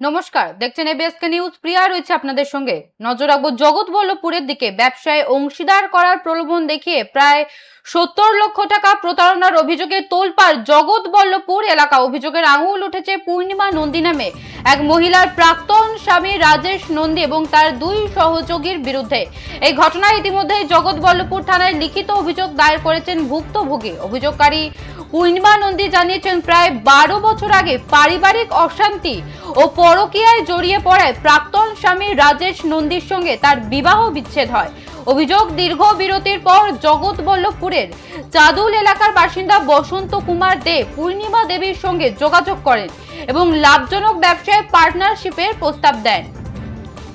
নমস্কার, দেখছেন এবিএসকে নিউজ। প্রিয়া রয়েছে আপনাদের সঙ্গে। নজর রাখবো জগৎবল্লভপুরের দিকে। ব্যবসায় অংশীদার করার প্রলোভন দেখিয়ে প্রায় 70 লক্ষ টাকা প্রতারণার অভিযোগে তোলপাড় জগৎবল্লভপুর এলাকা। অভিযোগের আঙুল উঠেছে পূর্ণিমা নন্দী নামে এক মহিলার প্রাক্তন স্বামী রাজেশ নন্দী এবং তার দুই সহযোগীর বিরুদ্ধে। এই ঘটনায় ইতিমধ্যে জগৎবল্লভপুর থানায় লিখিত অভিযোগ দায়ের করেছেন ভুক্তভোগী। অভিযোগকারী পূর্ণিমা নন্দী জানিয়েছেন, প্রায় 12 বছর আগে পারিবারিক অশান্তি ও পরকীয়ায় জড়িয়ে পড়ায় প্রাক্তন স্বামী রাজেশ নন্দীর সঙ্গে তার বিবাহ বিচ্ছেদ হয়। অভিযোগ, দীর্ঘ বিরতির পর জগৎবল্লভপুরের চাদুল এলাকার বাসিন্দা বসন্ত কুমার দে পূর্ণিমা দেবীর সঙ্গে যোগাযোগ করেন এবং লাভজনক ব্যবসায় পার্টনারশিপের প্রস্তাব দেন।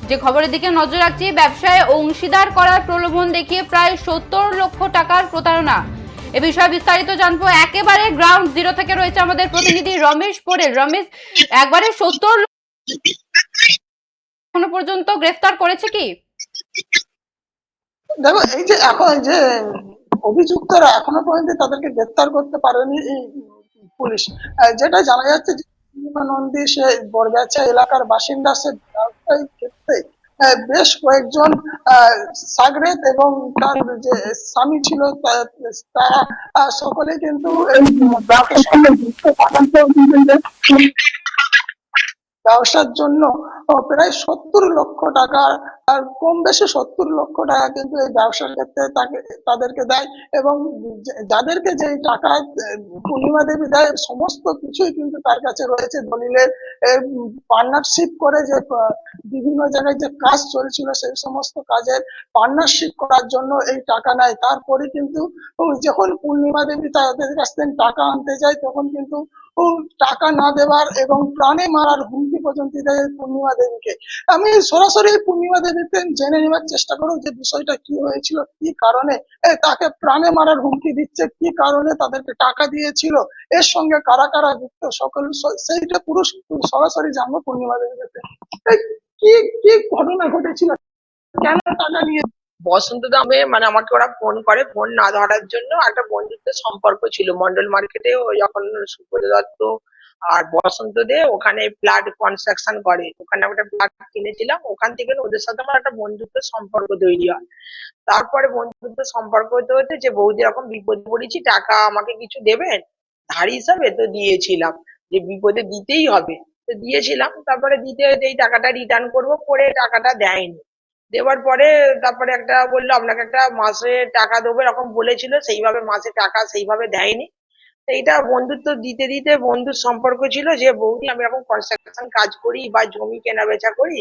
যে খবরের দিকে নজর রাখছি, ব্যবসায় অংশীদার করার প্রলোভন দেখিয়ে প্রায় 70 লক্ষ টাকার প্রতারণা। এ বিষয়ে বিস্তারিত জানবো। একেবারে গ্রাউন্ড জিরো থেকে রয়েছে আমাদের প্রতিনিধি রমেশ পোরেল। রমেশ, একবারে 70 এখনো পর্যন্ত গ্রেফতার করেছে কি? দেখো, এই যে এখন যে অভিযুক্তরা এখনো পর্যন্ত তাদেরকে গ্রেফতার করতে পারেনি এই পুলিশ। যেটা জানা যাচ্ছে যে পূর্ণিমা নন্দী সে বরগাছা এলাকার বাসিন্দা। সে ব্যবসায়িক ক্ষেত্রে বেশ কয়েকজন সাগরেদ এবং তার যে স্বামী ছিল তারা সকলে কিন্তু এই ব্যবসার সঙ্গে যুক্ত থাকার ব্যবসার জন্য প্রায় 70 লক্ষ টাকা, আর কম বেশি 70 লক্ষ টাকা কিন্তু এই ব্যবসার ক্ষেত্রে তাদেরকে দেয়। এবং যাদেরকে যে টাকা পূর্ণিমা দেবী দেয় সমস্ত কিছুই কিন্তু তার কাছে রয়েছে দলিলের। পার্টনারশিপ করে যে বিভিন্ন জায়গায় যে কাজ চলছিল সেই সমস্ত কাজের পার্টনারশিপ করার জন্য এই টাকা নেয়। তারপরে কিন্তু যখন পূর্ণিমা দেবী তাদের কাছ থেকে টাকা আনতে যায় তখন কিন্তু টাকা না দেওয়ার এবং প্রাণে মারার হুমকি পর্যন্ত দেয় পূর্ণিমা দেবীকে। আমি সরাসরি পূর্ণিমা দেবীকে জেনে নেওয়ার চেষ্টা করব যে বিষয়টা কি হয়েছিল, কি কারণে তাকে প্রাণে মারার হুমকি দিচ্ছে, কি কারণে তাদেরকে টাকা দিয়েছিল, এর সঙ্গে কারা কারা যুক্ত, সকল সেইটা পুরো সরাসরি জানবো পূর্ণিমা দেবীর কাছে। কি কি ঘটনা ঘটেছিল, কেন টাকা নিয়ে? বসন্ত দামে মানে আমাকে ওরা ফোন করে, ফোন না ধরার জন্য। একটা বন্ধুত্বের সম্পর্ক ছিল মন্ডল মার্কেটে। ও যখন সুব্রত দত্ত আর বসন্ত দে ওখানে ফ্ল্যাট কনস্ট্রাকশন করে, ওখানে একটা ফ্ল্যাট কিনেছিলাম। ওখান থেকে ওদের সাথে আমার একটা বন্ধুত্বের সম্পর্ক তৈরি হয়। তারপরে বন্ধুত্বের সম্পর্ক হতে হতে যে বৌদি এরকম বিপদে পড়েছি, টাকা আমাকে কিছু দেবেন ধার হিসাবে, তো দিয়েছিলাম, যে বিপদে দিতেই হবে তো দিয়েছিলাম। তারপরে দিতে এই টাকাটা রিটার্ন করবো করে টাকাটা দেয়নি। দেওয়ার পরে তারপরে একটা বললো আপনাকে একটা মাসে টাকা দেবো এরকম বলেছিল, সেইভাবে মাসে টাকা সেইভাবে দেয়নি। তো এইটা বন্ধুত্ব দিতে দিতে বন্ধুর সম্পর্ক ছিল যে বৌদি আমি এরকম কনস্ট্রাকশন কাজ করি বা জমি কেনা বেচা করি,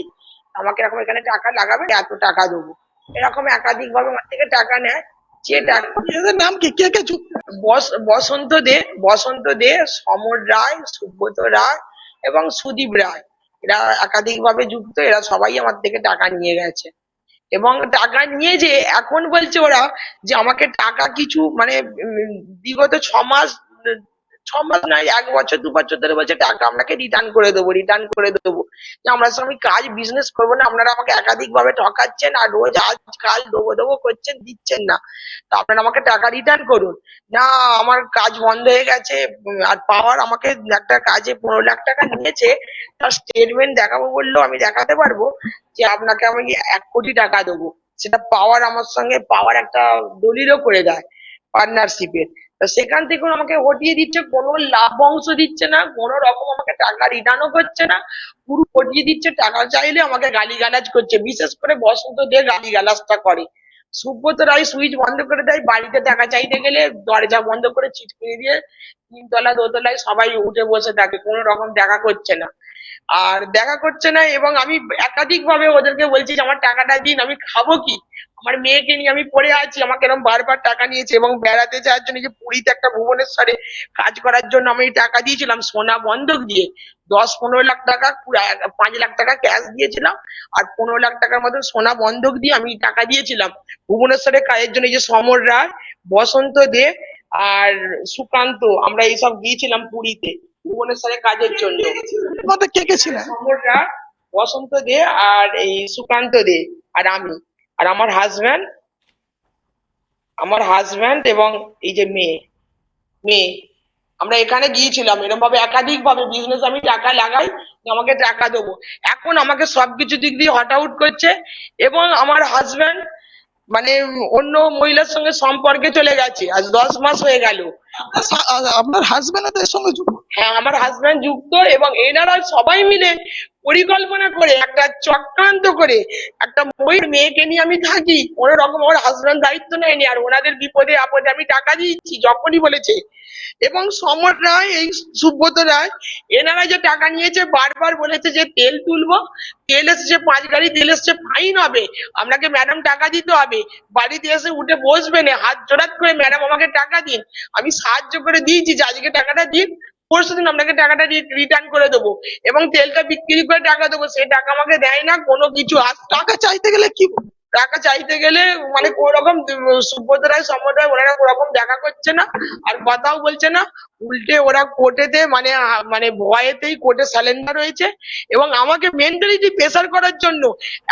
আমাকে এরকম এখানে টাকা লাগাবে, এত টাকা দেবো। এরকম একাধিক ভাবে আমার থেকে টাকা নেয়। যে টাকা, এদের নাম কি, কে কে যুক্ত? বসন্ত দে, সমর রায়, সুব্রত রায় এবং সুদীপ রায়, এরা একাধিক ভাবে যুক্ত। এরা সবাই আমার থেকে টাকা নিয়ে গেছে। এবং টাকা নিয়ে যে এখন বলছে ওরা যে আমাকে টাকা কিছু মানে বিগত 6 মাস, 6 মাস নয়, 1 বছর 2 বছর ধরে বলছে টাকা আপনাকে রিটার্ন করে দেবো, রিটার্ন করে দেবো। যে আমরা সঙ্গে কাজ বিজনেস করবো না, আপনারা আমাকে একাধিক ভাবে ঠকাচ্ছেন আর রোজ আজ কাজ দেবো দেবো করছেন, দিচ্ছেন না, তো আপনারা আমাকে টাকা রিটার্ন করুন। না, আমার কাজ বন্ধ হয়ে গেছে। আর পাওয়ার আমাকে একটা কাজে 15 লাখ টাকা নিয়েছে, তার স্টেটমেন্ট দেখাবো বললো, আমি দেখাতে পারবো যে আপনাকে আমি 1 কোটি টাকা দেবো। সেটা পাওয়ার আমার সঙ্গে পাওয়ার একটা দলিলও করে দেয় পার্টনারশিপের। সেখান থেকে আমাকে হটিয়ে দিচ্ছে, কোনো লাভ অংশ দিচ্ছে না, কোনো রকম আমাকে টাকা রিটার্নও করছে না, পুরো হটিয়ে দিচ্ছে। টাকা চাইলে আমাকে গালিগালাজ করছে, বিশেষ করে বসন্ত দিয়ে গালিগালাজটা করে। সুব্রত রায় সুইচ বন্ধ করে দেয়, বাড়িতে টাকা চাইতে গেলে দরজা বন্ধ করে ছিটকিয়ে দিয়ে 3 তলা 2 তলায় সবাই উঠে বসে থাকে, কোনো রকম দেখা করছে না। আর দেখা করছে না, এবং আমি একাধিক ভাবে ওদেরকে বলছি যে আমার টাকাটা দিন, আমি খাবো কি, আমার মেয়েকে নিয়ে আমি পড়ে আছি, আমাকে এরকম বারবার টাকা নিয়েছে। এবং বেড়াতে যাওয়ার জন্য, যে পুরীতে একটা ভুবনেশ্বরে কাজ করার জন্য আমি টাকা দিয়েছিলাম সোনা বন্ধক দিয়ে, 10-15 লাখ টাকা, 5 লাখ টাকা ক্যাশ দিয়েছিলাম, আর 15 লাখ টাকার মতো সোনা বন্ধক দিয়ে আমি টাকা দিয়েছিলাম ভুবনেশ্বরে কাজের জন্য। এই যে সমর রায়, বসন্ত দে আর সুকান্ত, আমরা এইসব গিয়েছিলাম পুরীতে ভুবনেশ্বরে কাজের জন্য। কে কে ছিলেন? সমর রায়, বসন্ত দে আর এই সুকান্ত দে আর আমি, আর আমার হাজব্যান্ড এবং এই যে মেয়ে মেয়ে আমরা এখানে গিয়েছিলাম, এরকম ভাবে একাধিক ভাবে বিজনেস আমি টাকা লাগাই, যে আমাকে টাকা দেবো। এখন আমাকে সবকিছু দিক দিয়ে হট আউট করছে, এবং আমার হাজবেন্ড মানে অন্য মহিলার সঙ্গে সম্পর্কে চলে গেছে, আজ 10 মাস হয়ে গেল। আপনার হাজবেন্ড এর সঙ্গে যুক্ত? হ্যাঁ, আমার হাজবেন্ড যুক্ত, এবং এনারা সবাই মিলে পরিকল্পনা করে একটা চক্রান্ত করে একটা মেয়েকে নিয়ে আমি থাকি, কোনো রকম আমার হাজবেন্ড দায়িত্ব নেয়নি, আর ওনাদের বিপদে আপদে আমি টাকা দিয়েছি যখনই বলেছে। এবং সমর রায়, এই সুব্রত রায়, এনারা যে টাকা নিয়েছে বারবার বলেছে যে তেল তুলবো, তেল এসেছে 5 গাড়ি তেল এসেছে, ফাইন হবে, আপনাকে ম্যাডাম টাকা দিতে হবে, বাড়িতে এসে উঠে বসবে না, হাত জোড়াত করে ম্যাডাম আমাকে টাকা দিন। আমি সাহায্য করে দিয়েছি যে আজকে টাকাটা দিন, পরশুদিন আপনাকে টাকাটা রিটার্ন করে দেবো, এবং তেলটা বিক্রি করে টাকা দেবো। সেই টাকা আমাকে দেয় না, কোনো কিছু টাকা চাইতে গেলে কি? টাকা চাইতে গেলে মানে কোন রকম সুব্রত রায়, সমর রায়, ওনারা কোনোরকম দেখা করছে না, আর কথাও বলছে না। উল্টে ওরা কোর্টেতে মানে ভয়েতেই কোর্টে স্যালেন্ডার হয়েছে, এবং আমাকে মেন্টালিটি প্রেসার করার জন্য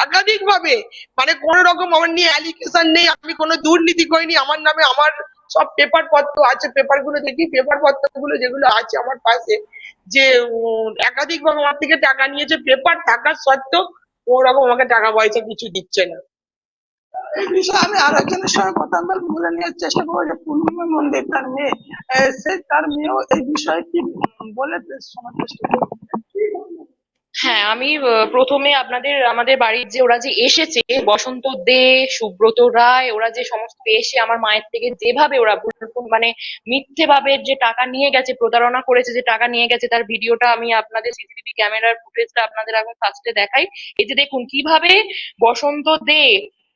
একাধিক ভাবে, মানে কোন রকম আমার নিয়ে অ্যালিগেশন নেই, আমি কোনো দুর্নীতি করিনি, আমার নামে আমার সব পেপার পত্র আছে, পেপার গুলো দেখি, পেপার পত্র গুলো যেগুলো আছে আমার পাশে, যে একাধিক ভাবে আমার থেকে টাকা নিয়েছে, পেপার থাকা সত্ত্বেও কোন রকম আমাকে টাকা পয়সা কিছু দিচ্ছে না। এই বিষয়ে আমি আর একজনের সঙ্গে কথা বলে নেওয়ার চেষ্টা করবো, যে পূর্ণিমা মন্দির তার মেয়ে, তার মেয়েও এই বিষয়ে কি বলে শোনার চেষ্টা করবো। হ্যাঁ, আমি প্রথমে আমাদের বাড়ির যে ওরা যে এসেছে, বসন্ত দে, সুব্রত রায়, ওরা যে সমস্ত এসে আমার মায়ের থেকে যেভাবে ওরা মানে মিথ্যে ভাবে যে টাকা নিয়ে গেছে, প্রতারণা করেছে, যে টাকা নিয়ে গেছে, তার ভিডিওটা আমি আপনাদের সিসিটিভি ক্যামেরার ফুটেজটা আপনাদের এখন ফার্স্টে দেখাই। এই যে দেখুন কিভাবে বসন্ত দে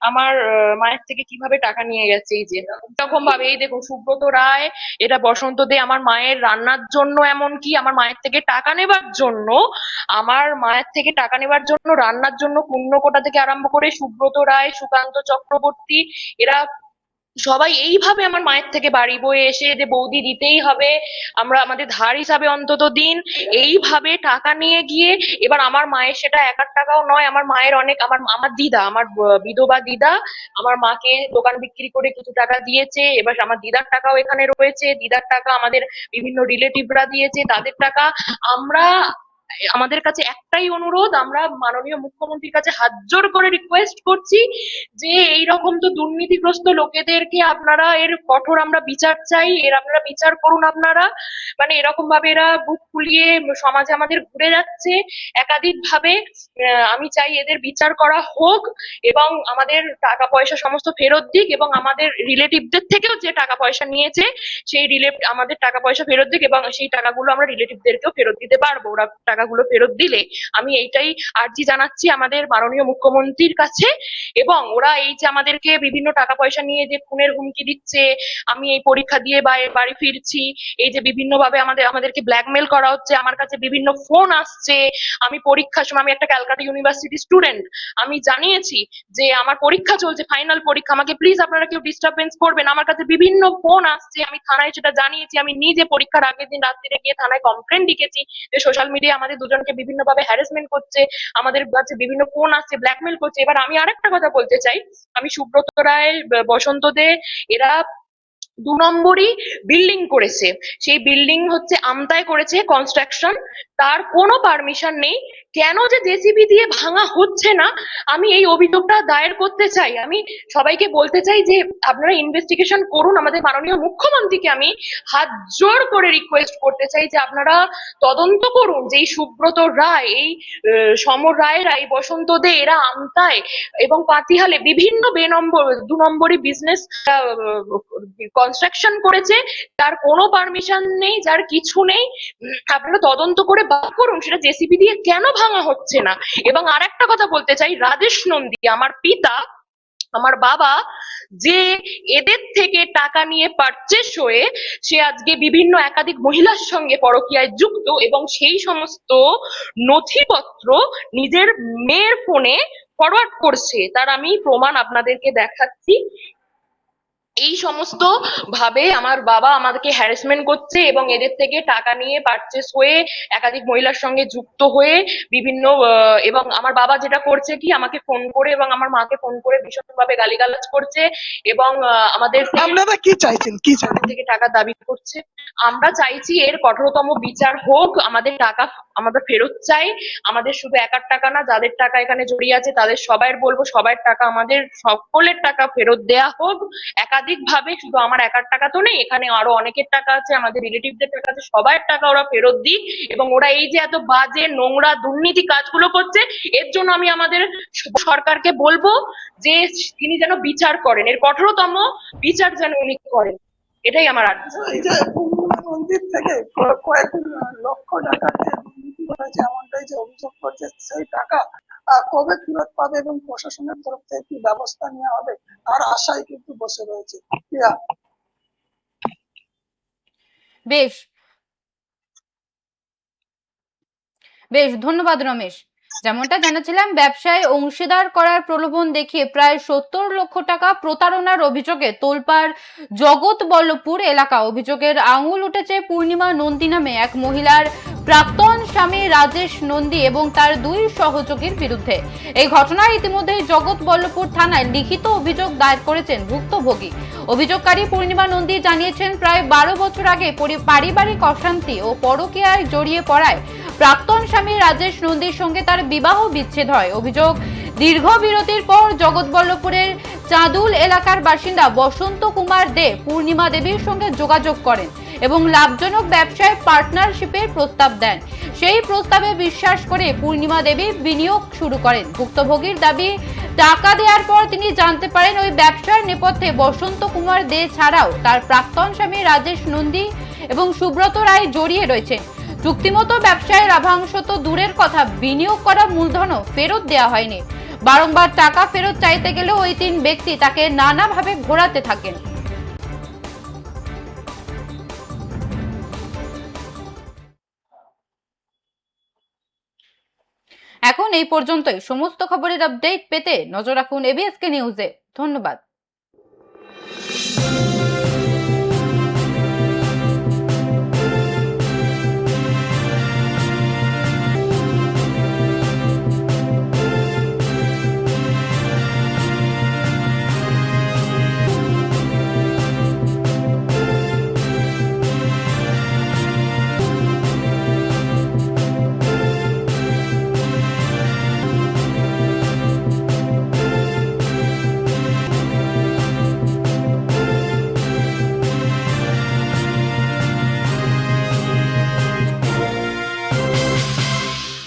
আমার মায়ের থেকে কিভাবে টাকা নিয়ে গেছে, এই যে এরকম ভাবে, এই দেখুন সুব্রত রায়, এটা বসন্ত দে আমার মায়ের রান্নার জন্য, এমনকি আমার মায়ের থেকে টাকা নেবার জন্য, রান্নার জন্য কুন্নকোটা থেকে আরম্ভ করে সুব্রত রায়, সুকান্ত চক্রবর্তী, এরা সবাই এইভাবে আমার মায়ের থেকে বাড়ি বয়ে এসে যে বৌদি দিতেই হবে, আমরা আমাদের ধার হিসাবে অন্তত দিন, এইভাবে টাকা নিয়ে গিয়ে এবার আমার মায়ের সেটা 1 টাকাও নয়, আমার মায়ের অনেক, আমার দিদা, আমার বিধবা দিদা আমার মাকে দোকান বিক্রি করে কিছু টাকা দিয়েছে, এবার আমার দিদার টাকাও এখানে রয়েছে, দিদার টাকা আমাদের বিভিন্ন রিলেটিভরা দিয়েছে, তাদের টাকা। আমরা, আমাদের কাছে একটাই অনুরোধ, আমরা মাননীয় মুখ্যমন্ত্রীর কাছে হাত জোড় করে রিকোয়েস্ট করছি যে এইরকম তো দুর্নীতিগ্রস্ত লোকেদেরকে আপনারা এর কঠোর আমরা বিচার চাই, এর আপনারা বিচার করুন আপনারা। মানে এরকম ভাবে এরা বুক ফুলিয়ে সমাজে আমাদের ঘুরে যাচ্ছে একাধিক ভাবে। আমি চাই এদের বিচার করা হোক, এবং আমাদের টাকা পয়সা সমস্ত ফেরত দিক, এবং আমাদের রিলেটিভদের থেকেও যে টাকা পয়সা নিয়েছে সেই আমাদের টাকা পয়সা ফেরত দিক, এবং সেই টাকাগুলো আমরা রিলেটিভদেরকেও ফেরত দিতে পারবো। ওরা টাকাগুলো ফেরত দিলে আমি এইটাই আর্জি জানাচ্ছি আমাদের মাননীয় মুখ্যমন্ত্রীর কাছে। এবং ওরা এই যে আমাদেরকে বিভিন্ন টাকা পয়সা নিয়ে যে খুনের হুমকি দিচ্ছে, আমি এই পরীক্ষা দিয়ে বাড়ি ফিরছি, এই যে বিভিন্ন ভাবে আমাদেরকে ব্ল্যাকমেল করা হচ্ছে, আমার কাছে বিভিন্ন ফোন আসছে, আমি পরীক্ষার সময়, আমি একটা ক্যালকাটা ইউনিভার্সিটি স্টুডেন্ট, আমি জানিয়েছি যে আমার পরীক্ষা চলছে, ফাইনাল পরীক্ষা, আমাকে প্লিজ আপনারা কেউ ডিস্টারবেন্স করবেন, আমার কাছে বিভিন্ন ফোন আসছে, আমি থানায় সেটা জানিয়েছি, আমি নিজে পরীক্ষার আগের দিন রাত্রিরে গিয়ে থানায় কমপ্লেন লিখেছি যে সোশ্যাল মিডিয়া আমাদের দুজনকে বিভিন্ন ভাবে হ্যারাসমেন্ট করছে, আমাদের কাছে বিভিন্ন ফোন আসছে, ব্ল্যাকমেল করছে। এবার আমি আরেকটা কথা বলতে চাই, আমি সুব্রত রায়, বসন্ত দে, এরা 2 নম্বরই বিল্ডিং করেছে, সেই বিল্ডিং হচ্ছে আমতায় করেছে কনস্ট্রাকশন, তার কোনো পারমিশন নেই, কেন যে জেসিবি দিয়ে ভাঙা হচ্ছে না, আমি এই অভিযোগটা দায়ের করতে চাই। আমি সবাইকে বলতে চাই যে আপনারা ইনভেস্টিগেশন করুন, আমাদের মাননীয় মুখ্যমন্ত্রীকে আমি হাত জোড় করে রিকোয়েস্ট করতে চাই যে আপনারা তদন্ত করুন, যে এই সুব্রত রায়, এই সমর রায়রা, এই বসন্ত দে, এরা আমতায় এবং পাতিহালে বিভিন্ন 2 নম্বরই বিজনেস কনস্ট্রাকশন করেছে, তার কোনো পারমিশন নেই, যার কিছু নেই। আপনারা তদন্ত করে বার করুন সেটা জেসিবি দিয়ে কেন ভাঙা হচ্ছে না। এবং আর একটা কথা বলতে চাই, রাজেশ নন্দী আমার পিতা, আমার বাবা, যে এদের থেকে টাকা নিয়ে পারচেস হয়ে সে আজকে বিভিন্ন একাধিক মহিলার সঙ্গে পরকীয়ায় যুক্ত, এবং সেই সমস্ত নথিপত্র নিজের মেয়ের ফোনে ফরওয়ার্ড করছে, তার আমি প্রমাণ আপনাদেরকে দেখাচ্ছি। এই সমস্ত ভাবে আমার বাবা আমাদেরকে হ্যারাসমেন্ট করছে এবং এদের থেকে টাকা নিয়ে পারচেস হয়ে একাধিক মহিলার সঙ্গে যুক্ত হয়ে বিভিন্ন এবং আমার বাবা যেটা করছে কি আমাকে ফোন করে এবং আমার মাকে ফোন করে ভীষণভাবে গালিগালাজ করছে এবং আমাদের আপনারা কি চাইছেন, কি চাইছেন? আমাদের থেকে টাকা দাবি করছে। আমরা চাইছি এর কঠোরতম বিচার হোক, আমাদের টাকা আমরা ফেরত চাই। আমাদের শুধু একার টাকা না, যাদের টাকা এখানে জড়িয়ে আছে তাদের সবাই বলবো সবার টাকা, আমাদের সকলের টাকা ফেরত দেয়া হোক একাধিক ভাবে। শুধু আমার একার টাকা তো নেই, এখানে আরো অনেকের টাকা আছে, আমাদের রিলেটিভদের টাকা আছে, সবার টাকা ওরা ফেরত দিক। এবং ওরা এই যে এত বাজে নোংরা দুর্নীতি কাজগুলো করছে, এর জন্য আমি আমাদের সরকারকে বলবো যে তিনি যেন বিচার করেন, এর কঠোরতম বিচার যেন উনি করেন, এটাই আমার আর্জি। এই যে পূর্ণিমা মন্দির থেকে কয়েক লক্ষ টাকা যে দুর্নীতি হয়েছে এমনটাই যে অভিযোগ করছে, সেই টাকা কবে ফেরত পাবে এবং প্রশাসনের তরফ থেকে কি ব্যবস্থা নেওয়া হবে তার আশায় কিন্তু বসে রয়েছে। প্রিয়া। বেশ বেশ ধন্যবাদ রমেশ। যেমনটা জানাচ্ছিলাম, ব্যবসায় অংশীদার করার প্রলোভন দেখিয়ে প্রায় 70 লক্ষ টাকা প্রতারণার অভিযোগে তোলপাড় জগৎবল্লভপুর এলাকা। অভিযোগের আঙুল উঠেছে পূর্ণিমা নন্দী নামে এক মহিলার প্রাক্তন স্বামী রাজেশ নন্দী এবং তার 2 সহযোগীর বিরুদ্ধে। এই ঘটনায় ইতিমধ্যে জগৎবল্লভপুর থানায় লিখিত অভিযোগ দায়ের করেছেন ভুক্তভোগী। অভিযোগকারী পূর্ণিমা নন্দী জানিয়েছেন, প্রায় 12 বছর আগে পারিবারিক অশান্তি ও পরকীয়ায় জড়িয়ে পড়ায় প্রাক্তন স্বামী রাজেশ নন্দীর সঙ্গে তার বিবাহ বিচ্ছেদ হয়। অভিযোগ, দীর্ঘ বিরতির পর জগৎবল্লভপুরের চাঁদুল এলাকার বাসিন্দা বসন্ত কুমার দে পূর্ণিমা দেবীর সঙ্গে যোগাযোগ করেন এবং লাভজনক ব্যবসায় পার্টনারশিপের প্রস্তাব দেন। সেই প্রস্তাবে বিশ্বাস করে পূর্ণিমা দেবী বিনিয়োগ শুরু করেন। ভুক্তভোগীর দাবি, টাকা দেওয়ার পর তিনি জানতে পারেন ওই ব্যবসার নেপথ্যে বসন্ত কুমার দে ছাড়াও তার প্রাক্তন স্বামী রাজেশ নন্দী এবং সুব্রত রায় জড়িয়ে রয়েছেন। চুক্তিমতো ব্যবসায় লাভাংশ তো দূরের কথা, বিনিয়োগ করা মূলধনও ফেরত দেওয়া হয়নি। বারংবার টাকা ফেরত চাইতে গেলেও ওই 3 ব্যক্তি তাকে নানাভাবে ঘোরাতে থাকেন। এখন এই পর্যন্তই। সমস্ত খবরের আপডেট পেতে নজর রাখুন এবিএসকে নিউজে। ধন্যবাদ।